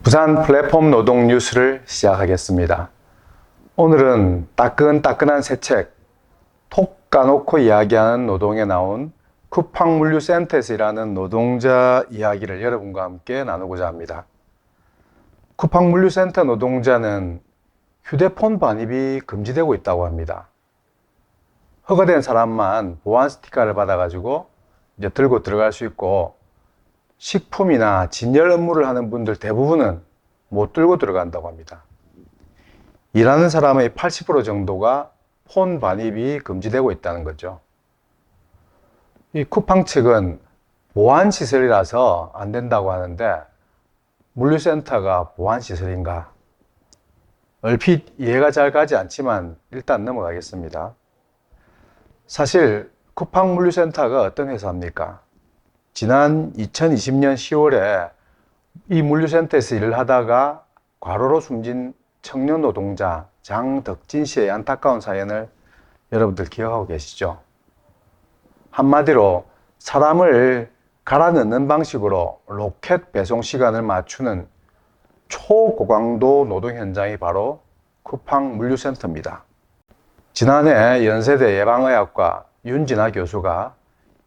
부산 플랫폼 노동 뉴스를 시작하겠습니다. 오늘은 따끈따끈한 새 책, 톡 까놓고 이야기하는 노동에 나온 쿠팡물류센터에서 일하는 노동자 이야기를 여러분과 함께 나누고자 합니다. 쿠팡물류센터 노동자는 휴대폰 반입이 금지되고 있다고 합니다. 허가된 사람만 보안 스티커를 받아가지고 이제 들고 들어갈 수 있고, 식품이나 진열 업무를 하는 분들 대부분은 못 들고 들어간다고 합니다. 일하는 사람의 80% 정도가 폰 반입이 금지되고 있다는 거죠. 이 쿠팡 측은 보안시설이라서 안 된다고 하는데, 물류센터가 보안시설인가? 얼핏 이해가 잘 가지 않지만 일단 넘어가겠습니다. 사실 쿠팡 물류센터가 어떤 회사입니까? 지난 2020년 10월에 이 물류센터에서 일을 하다가 과로로 숨진 청년 노동자 장덕진 씨의 안타까운 사연을 여러분들 기억하고 계시죠? 한마디로 사람을 갈아 넣는 방식으로 로켓 배송 시간을 맞추는 초고강도 노동 현장이 바로 쿠팡 물류센터입니다. 지난해 연세대 예방의학과 윤진아 교수가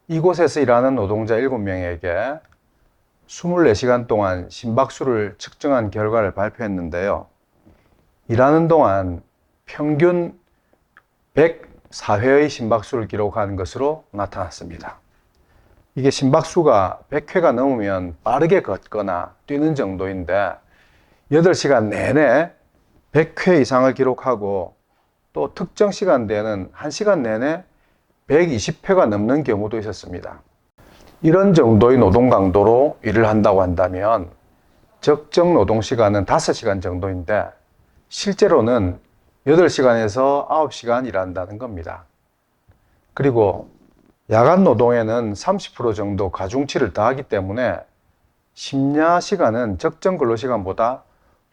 이곳에서 일하는 노동자 7명에게 24시간 동안 심박수를 측정한 결과를 발표했는데요. 일하는 동안 평균 104회의 심박수를 기록한 것으로 나타났습니다. 이게 심박수가 100회가 넘으면 빠르게 걷거나 뛰는 정도인데 8시간 내내 100회 이상을 기록하고, 또 특정 시간대에는 1시간 내내 120회가 넘는 경우도 있었습니다. 이런 정도의 노동 강도로 일을 한다고 한다면 적정 노동 시간은 5시간 정도인데 실제로는 8시간에서 9시간 일한다는 겁니다. 그리고 야간 노동에는 30% 정도 가중치를 더하기 때문에 심야 시간은 적정 근로시간보다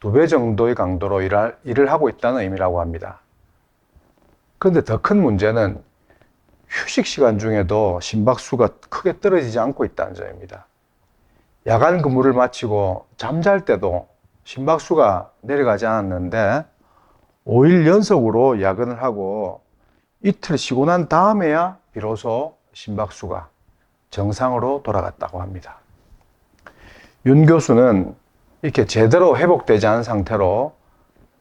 2배 정도의 강도로 일을 하고 있다는 의미라고 합니다. 그런데 더 큰 문제는 휴식 시간 중에도 심박수가 크게 떨어지지 않고 있다는 점입니다. 야간 근무를 마치고 잠잘 때도 심박수가 내려가지 않았는데 5일 연속으로 야근을 하고 이틀 쉬고 난 다음에야 비로소 심박수가 정상으로 돌아갔다고 합니다. 윤 교수는 이렇게 제대로 회복되지 않은 상태로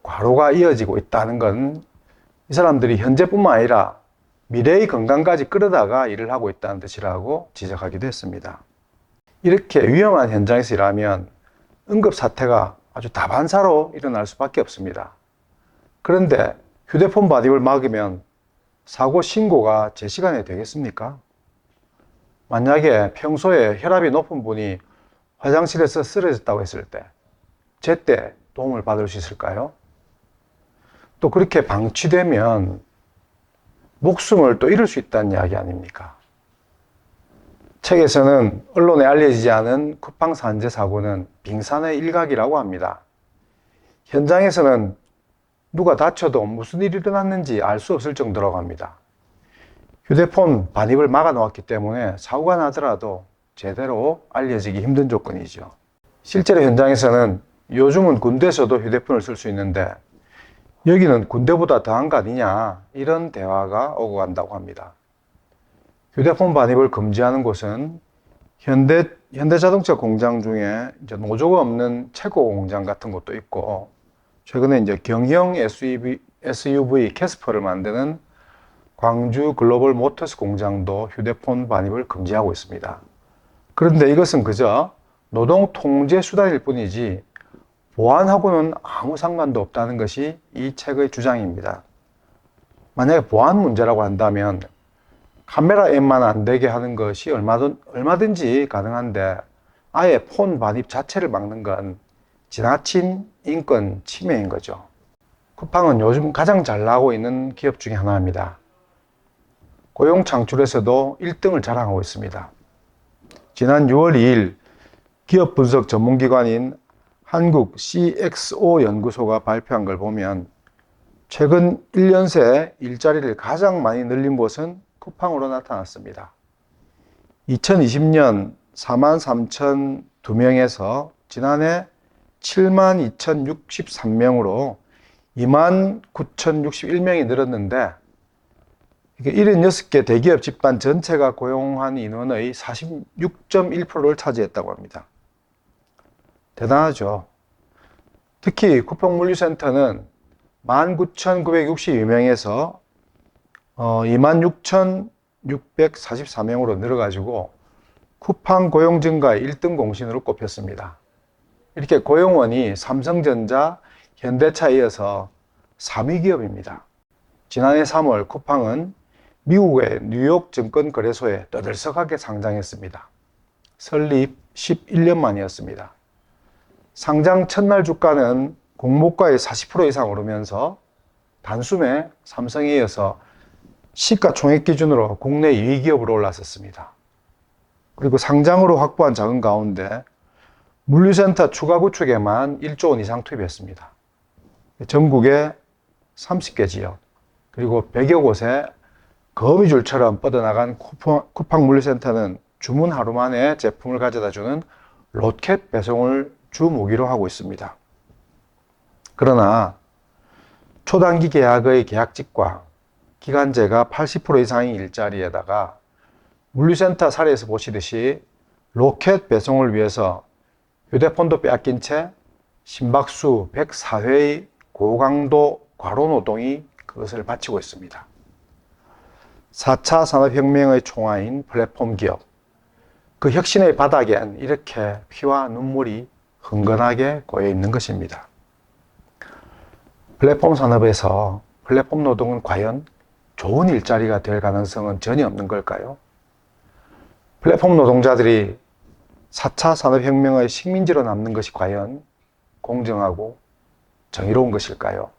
과로가 이어지고 있다는 건 이 사람들이 현재뿐만 아니라 미래의 건강까지 끌어다가 일을 하고 있다는 뜻이라고 지적하기도 했습니다. 이렇게 위험한 현장에서 일하면 응급사태가 아주 다반사로 일어날 수밖에 없습니다. 그런데 휴대폰 반입을 막으면 사고 신고가 제 시간에 되겠습니까? 만약에 평소에 혈압이 높은 분이 화장실에서 쓰러졌다고 했을 때 제때 도움을 받을 수 있을까요? 또 그렇게 방치되면 목숨을 또 잃을 수 있다는 이야기 아닙니까? 책에서는 언론에 알려지지 않은 쿠팡 산재 사고는 빙산의 일각이라고 합니다. 현장에서는 누가 다쳐도 무슨 일이 일어났는지 알 수 없을 정도라고 합니다. 휴대폰 반입을 막아 놓았기 때문에 사고가 나더라도 제대로 알려지기 힘든 조건이죠. 실제로 현장에서는 요즘은 군대에서도 휴대폰을 쓸 수 있는데 여기는 군대보다 더한 거 아니냐, 이런 대화가 오고 간다고 합니다. 휴대폰 반입을 금지하는 곳은 현대자동차 공장 중에 이제 노조가 없는 최고 공장 같은 곳도 있고, 최근에 이제 경형 SUV 캐스퍼를 만드는 광주 글로벌 모터스 공장도 휴대폰 반입을 금지하고 있습니다. 그런데 이것은 그저 노동 통제 수단일 뿐이지 보안하고는 아무 상관도 없다는 것이 이 책의 주장입니다. 만약에 보안 문제라고 한다면 카메라 앱만 안 되게 하는 것이 얼마든지 가능한데 아예 폰 반입 자체를 막는 건 지나친 인권 침해인 거죠. 쿠팡은 요즘 가장 잘 나가고 있는 기업 중에 하나입니다. 고용 창출에서도 1등을 자랑하고 있습니다. 지난 6월 2일 기업 분석 전문기관인 한국 CXO 연구소가 발표한 걸 보면 최근 1년 새 일자리를 가장 많이 늘린 곳은 쿠팡으로 나타났습니다. 2020년 43,002명에서 지난해 72,063명으로 29,061명이 늘었는데, 이게 76개 대기업 집단 전체가 고용한 인원의 46.1%를 차지했다고 합니다. 대단하죠. 특히 쿠팡 물류센터는 19,962명에서 26,644명으로 늘어가지고 쿠팡 고용 증가의 1등 공신으로 꼽혔습니다. 이렇게 고용원이 삼성전자, 현대차에 이어서 3위 기업입니다. 지난해 3월 쿠팡은 미국의 뉴욕 증권거래소에 떠들썩하게 상장했습니다. 설립 11년 만이었습니다. 상장 첫날 주가는 공모가의 40% 이상 오르면서 단숨에 삼성에 이어서 시가총액 기준으로 국내 2위 기업으로 올라섰습니다. 그리고 상장으로 확보한 자금 가운데 물류센터 추가 구축에만 1조 원 이상 투입했습니다. 전국에 30개 지역, 그리고 100여 곳에 거미줄처럼 뻗어나간 쿠팡 물류센터는 주문 하루 만에 제품을 가져다주는 로켓 배송을 주 무기로 하고 있습니다. 그러나 초단기 계약의 계약직과 기간제가 80% 이상의 일자리에다가 물류센터 사례에서 보시듯이 로켓 배송을 위해서 휴대폰도 빼앗긴 채 심박수 104회의 고강도 과로노동이 그것을 바치고 있습니다. 4차 산업혁명의 총화인 플랫폼 기업, 그 혁신의 바닥엔 이렇게 피와 눈물이 흥건하게 고여 있는 것입니다. 플랫폼 산업에서 플랫폼 노동은 과연 좋은 일자리가 될 가능성은 전혀 없는 걸까요? 플랫폼 노동자들이 4차 산업혁명의 식민지로 남는 것이 과연 공정하고 정의로운 것일까요?